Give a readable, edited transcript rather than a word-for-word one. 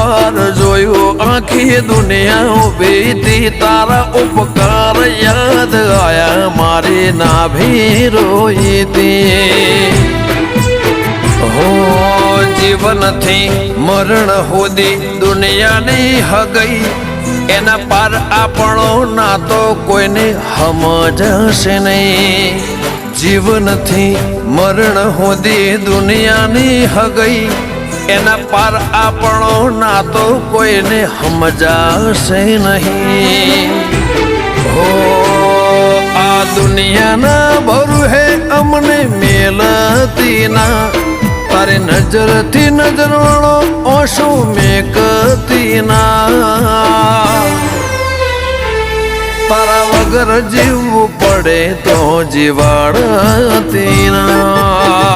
વાર જોયું આખી દુનિયા ઉભી તારા ઉપકાર યાદ આયા મારી નાભી રોઈતી હો જીવનથી મરણ સુધી દુનિયાની હગઈ એના પાર આપણો નાતો કોઈને સમજશે નહીં જીવનથી મરણ સુધી દુનિયાની હગઈ એના પાર આપણો નાતો કોઈને સમજાશે નહીં હો આ દુનિયાના ભરું હે અમને મેલતી ના તારે નજરથી નજર વાળો ઓશો મેકતી ના તારા વગર જીવવું પડે તો જીવાડતી ના